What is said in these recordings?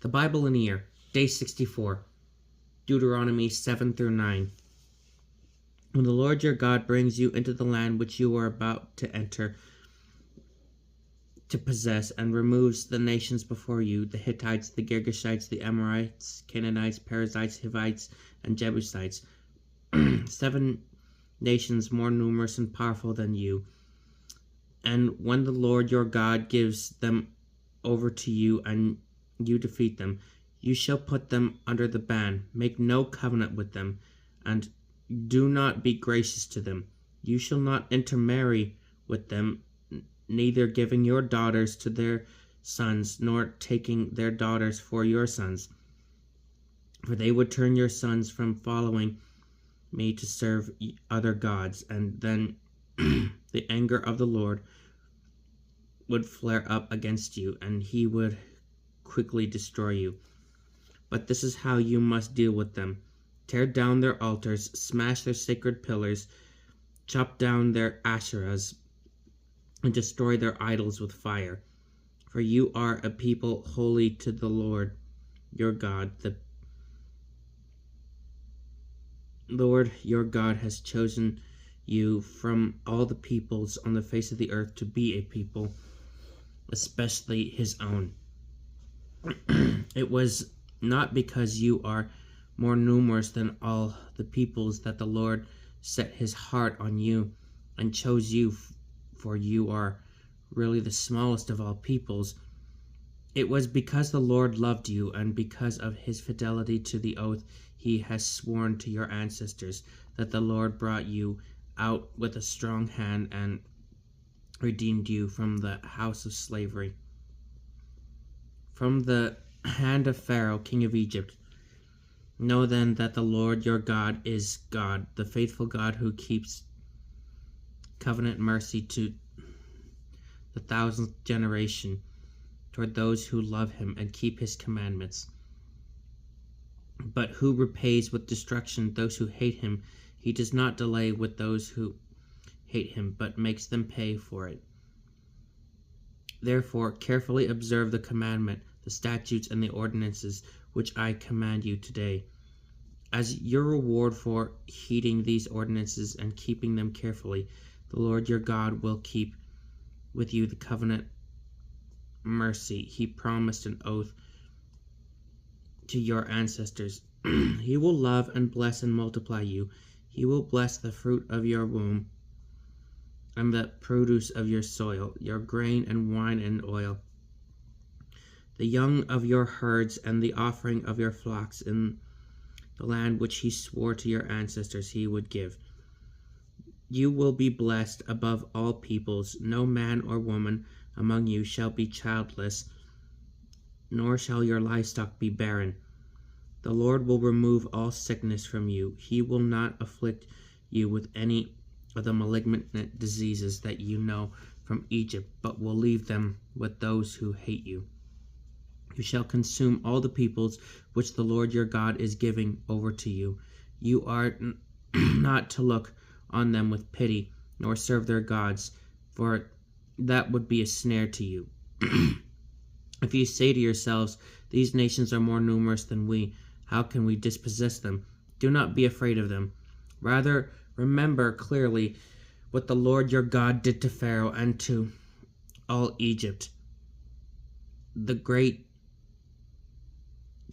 The Bible in a Year, Day 64, Deuteronomy 7 through 9. When the Lord your God brings you into the land which you are about to enter to possess, and removes the nations before you, the Hittites, the Girgashites, the Amorites, Canaanites, Perizzites, Hivites, and Jebusites, 7 nations more numerous and powerful than you. And when the Lord your God gives them over to you and you defeat them, you shall put them under the ban. Make no covenant with them, and do not be gracious to them. You shall not intermarry with them, neither giving your daughters to their sons, nor taking their daughters for your sons. For they would turn your sons from following me to serve other gods, and then the anger of the Lord would flare up against you, and he would quickly destroy you. But this is how you must deal with them. Tear down their altars, smash their sacred pillars, chop down their Asherahs, and destroy their idols with fire. For you are a people holy to the Lord your God. The Lord your God has chosen you from all the peoples on the face of the earth to be a people, especially his own. It was not because you are more numerous than all the peoples that the Lord set his heart on you and chose you, for you are really the smallest of all peoples. It was because the Lord loved you, and because of his fidelity to the oath he has sworn to your ancestors, that the Lord brought you out with a strong hand and redeemed you from the house of slavery, from the hand of Pharaoh, king of Egypt. Know then that the Lord your God is God, the faithful God who keeps covenant mercy to the 1,000th generation toward those who love him and keep his commandments, but who repays with destruction those who hate him. He does not delay with those who hate him, but makes them pay for it. Therefore, carefully observe the commandment, the statutes, and the ordinances which I command you today. As your reward for heeding these ordinances and keeping them carefully, the Lord your God will keep with you the covenant mercy he promised an oath to your ancestors. He will love and bless and multiply you. He will bless the fruit of your womb and the produce of your soil, your grain and wine and oil, the young of your herds and the offering of your flocks in the land which he swore to your ancestors he would give. You will be blessed above all peoples. No man or woman among you shall be childless, nor shall your livestock be barren. The Lord will remove all sickness from you. He will not afflict you with any of the malignant diseases that you know from Egypt, but will leave them with those who hate you. You shall consume all the peoples which the Lord your God is giving over to you. You are not to look on them with pity, nor serve their gods, for that would be a snare to you. If you say to yourselves, these nations are more numerous than we, how can we dispossess them? Do not be afraid of them. Rather, remember clearly what the Lord your God did to Pharaoh and to all Egypt, the great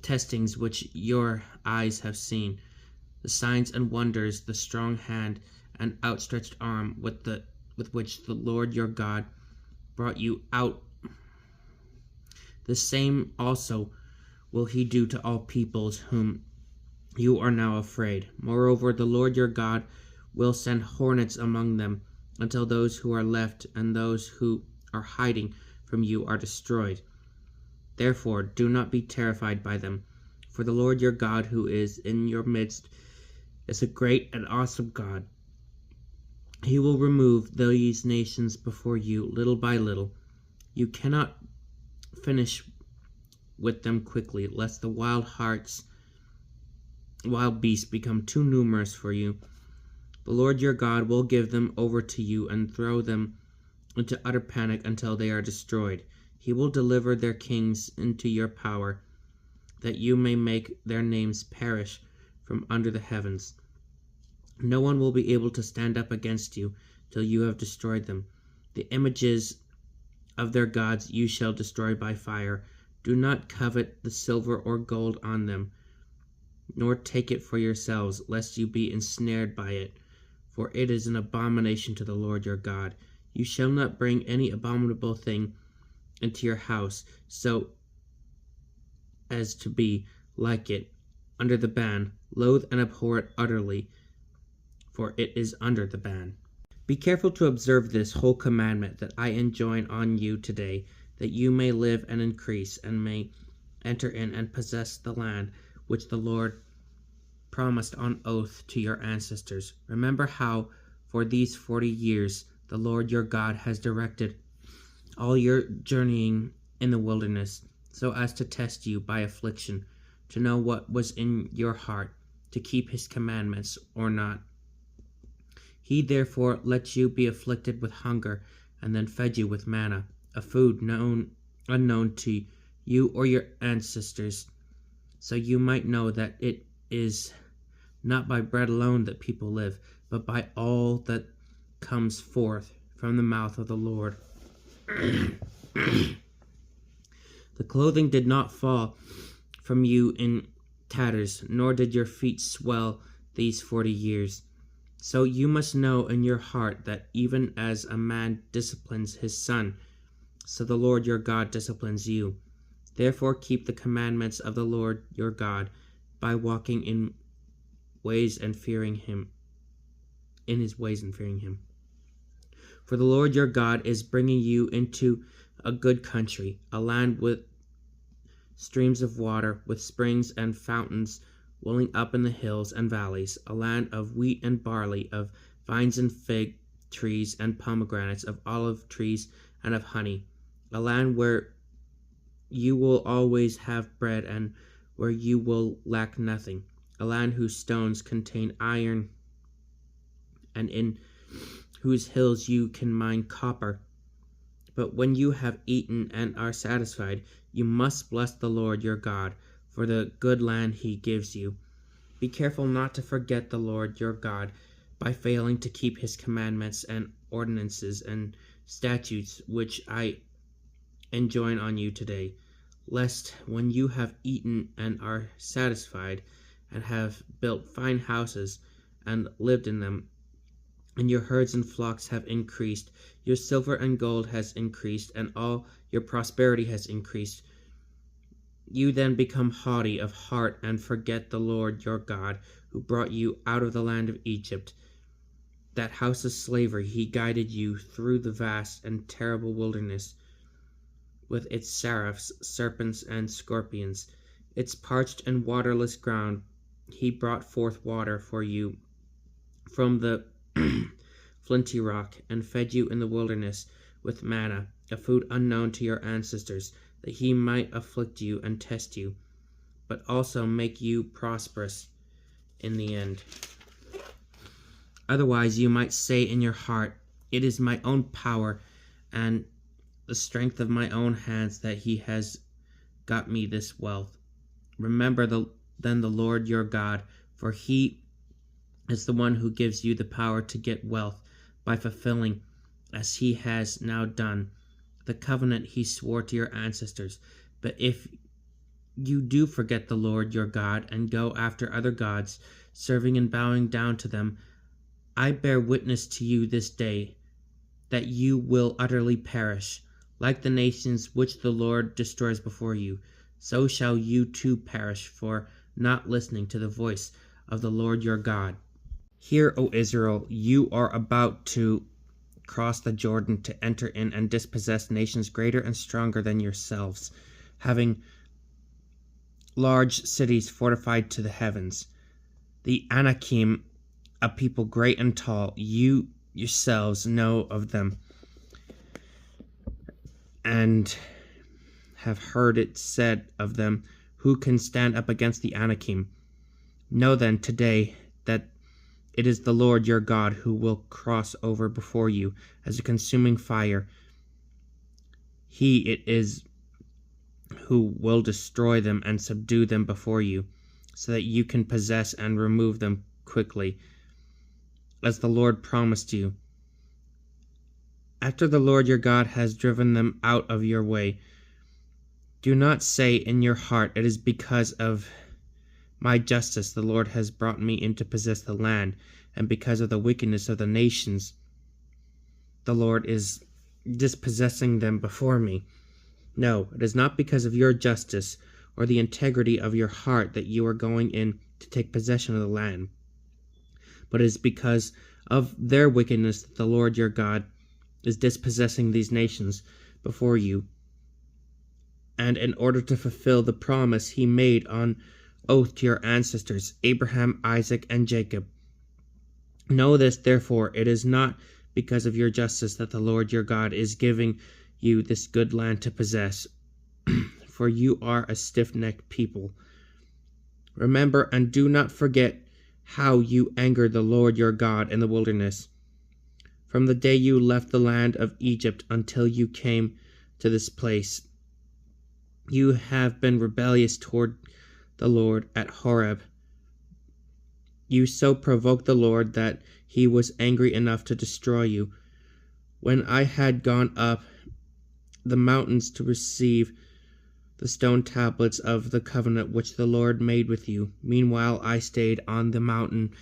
testings which your eyes have seen, the signs and wonders, the strong hand and outstretched arm with which the Lord your God brought you out. The same also will he do to all peoples whom you are now afraid. Moreover, the Lord your God will send hornets among them until those who are left and those who are hiding from you are destroyed. Therefore, do not be terrified by them, for the Lord your God who is in your midst is a great and awesome God. He will remove these nations before you little by little. You cannot finish with them quickly, lest the wild beasts become too numerous for you. The Lord your God will give them over to you and throw them into utter panic until they are destroyed. He will deliver their kings into your power, that you may make their names perish from under the heavens. No one will be able to stand up against you till you have destroyed them. The images of their gods you shall destroy by fire. Do not covet the silver or gold on them, nor take it for yourselves, lest you be ensnared by it, for it is an abomination to the Lord your God. You shall not bring any abominable thing into your house, so as to be like it under the ban. Loathe and abhor it utterly, for it is under the ban. Be careful to observe this whole commandment that I enjoin on you today, that you may live and increase, and may enter in and possess the land which the Lord promised on oath to your ancestors. Remember how, for these 40 years, the Lord your God has directed all your journeying in the wilderness, so as to test you by affliction, to know what was in your heart, to keep his commandments or not. He therefore let you be afflicted with hunger, and then fed you with manna, a food unknown to you or your ancestors, so you might know that it is not by bread alone that people live, but by all that comes forth from the mouth of the Lord. The clothing did not fall from you in tatters, nor did your feet swell these 40 years. So you must know in your heart that even as a man disciplines his son, so the Lord your God disciplines you. Therefore keep the commandments of the Lord your God by walking in ways and fearing him, in his ways and fearing him. For the Lord your God is bringing you into a good country, a land with streams of water, with springs and fountains welling up in the hills and valleys, a land of wheat and barley, of vines and fig trees and pomegranates, of olive trees and of honey, a land where you will always have bread and where you will lack nothing, a land whose stones contain iron and in whose hills you can mine copper. But when you have eaten and are satisfied, you must bless the Lord your God for the good land he gives you. Be careful not to forget the Lord your God by failing to keep his commandments and ordinances and statutes which I enjoin on you today, lest when you have eaten and are satisfied, and have built fine houses and lived in them, and your herds and flocks have increased, your silver and gold has increased, and all your prosperity has increased, you then become haughty of heart and forget the Lord your God, who brought you out of the land of Egypt, that house of slavery. He guided you through the vast and terrible wilderness, with its seraphs, serpents, and scorpions, its parched and waterless ground. He brought forth water for you from the flinty rock, and fed you in the wilderness with manna, a food unknown to your ancestors, that he might afflict you and test you, but also make you prosperous in the end. Otherwise you might say in your heart, it is my own power and the strength of my own hands that he has got me this wealth. Remember then the Lord your God, for he is the one who gives you the power to get wealth by fulfilling, as he has now done, the covenant he swore to your ancestors. But if you do forget the Lord your God and go after other gods, serving and bowing down to them, I bear witness to you this day that you will utterly perish. Like the nations which the Lord destroys before you, so shall you too perish for not listening to the voice of the Lord your God. Hear, O Israel, you are about to cross the Jordan to enter in and dispossess nations greater and stronger than yourselves, having large cities fortified to the heavens. The Anakim, a people great and tall, you yourselves know of them, and have heard it said of them, who can stand up against the Anakim? Know then today that it is the Lord your God who will cross over before you as a consuming fire. He it is who will destroy them and subdue them before you, so that you can possess and remove them quickly, as the Lord promised you. After the Lord your God has driven them out of your way, do not say in your heart, "It is because of my justice the Lord has brought me in to possess the land, and because of the wickedness of the nations the Lord is dispossessing them before me." No, it is not because of your justice or the integrity of your heart that you are going in to take possession of the land, but it is because of their wickedness that the Lord your God is dispossessing these nations before you, and in order to fulfill the promise he made on oath to your ancestors, Abraham, Isaac, and Jacob. Know this, therefore, it is not because of your justice that the Lord your God is giving you this good land to possess, for you are a stiff-necked people. Remember and do not forget how you angered the Lord your God in the wilderness, from the day you left the land of Egypt until you came to this place. You have been rebellious toward the Lord at Horeb. You so provoked the Lord that he was angry enough to destroy you. When I had gone up the mountains to receive the stone tablets of the covenant which the Lord made with you, meanwhile I stayed on the mountain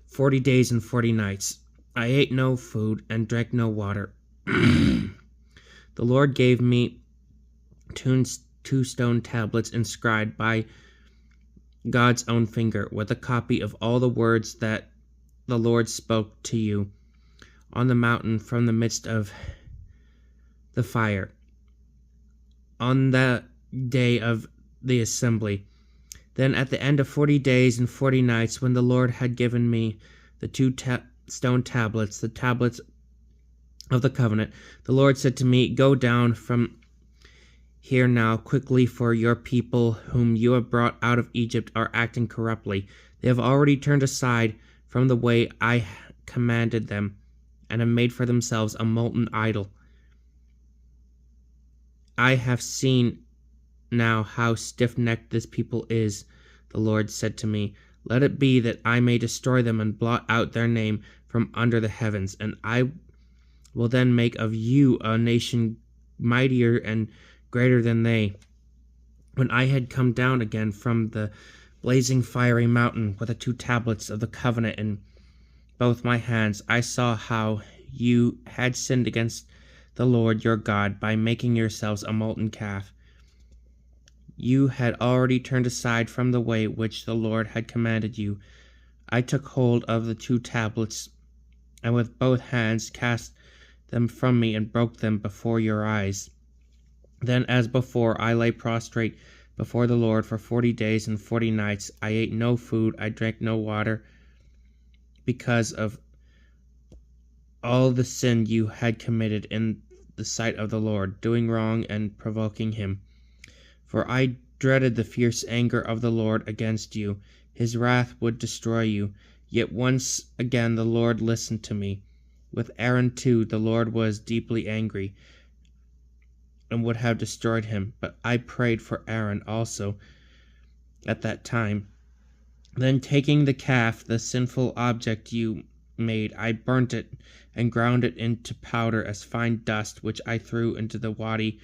40 days and 40 nights. I ate no food and drank no water. The Lord gave me two stone tablets inscribed by God's own finger, with a copy of all the words that the Lord spoke to you on the mountain from the midst of the fire, on the day of the assembly. Then at the end of 40 days and 40 nights, when the Lord had given me the two stone tablets, the tablets of the covenant, the Lord said to me, "Go down from here now quickly, for your people whom you have brought out of Egypt are acting corruptly. They have already turned aside from the way I commanded them, and have made for themselves a molten idol. I have seen now how stiff-necked this people is," the Lord said to me. "Let it be that I may destroy them and blot out their name from under the heavens, and I will then make of you a nation mightier and greater than they." When I had come down again from the blazing fiery mountain with the two tablets of the covenant in both my hands, I saw how you had sinned against the Lord your God by making yourselves a molten calf. You had already turned aside from the way which the Lord had commanded you. I took hold of the two tablets, and with both hands cast them from me and broke them before your eyes. Then, as before, I lay prostrate before the Lord for 40 days and 40 nights. I ate no food, I drank no water, because of all the sin you had committed in the sight of the Lord, doing wrong and provoking him. For I dreaded the fierce anger of the Lord against you. His wrath would destroy you. Yet once again the Lord listened to me. With Aaron too the Lord was deeply angry, and would have destroyed him. But I prayed for Aaron also at that time. Then taking the calf, the sinful object you made, I burnt it and ground it into powder as fine dust, which I threw into the wadi,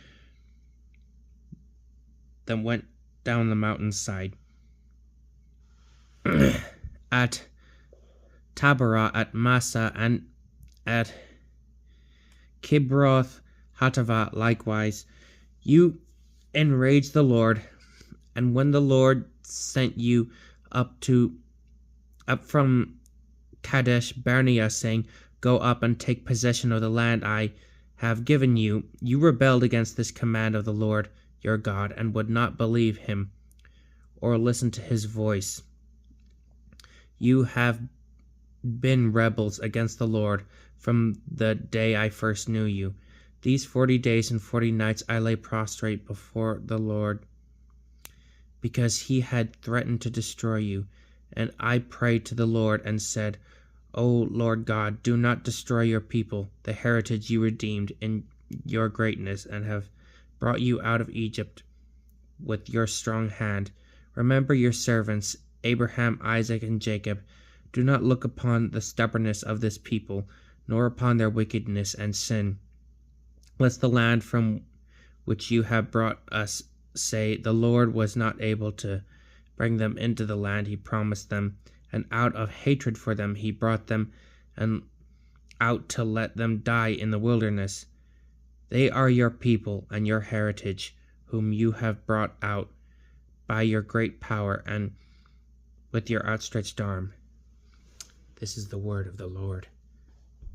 then went down the mountainside. At Taberah, at Massa, and at Kibroth Hattaavah likewise, you enraged the Lord, and when the Lord sent you up from Kadesh Barnea, saying, "Go up and take possession of the land I have given you," you rebelled against this command of the Lord your God, and would not believe him or listen to his voice. You have been rebels against the Lord from the day I first knew you. These 40 days and 40 nights I lay prostrate before the Lord, because he had threatened to destroy you. And I prayed to the Lord and said, "O Lord God, do not destroy your people, the heritage you redeemed in your greatness and have brought you out of Egypt. with your strong hand. Remember your servants, Abraham, Isaac, and Jacob. Do not look upon the stubbornness of this people, nor upon their wickedness and sin. Lest the land from which you have brought us say, the Lord was not able to bring them into the land he promised them, and out of hatred for them he brought them and out to let them die in the wilderness. They are your people and your heritage, whom you have brought out by your great power and with your outstretched arm. This is the word of the Lord.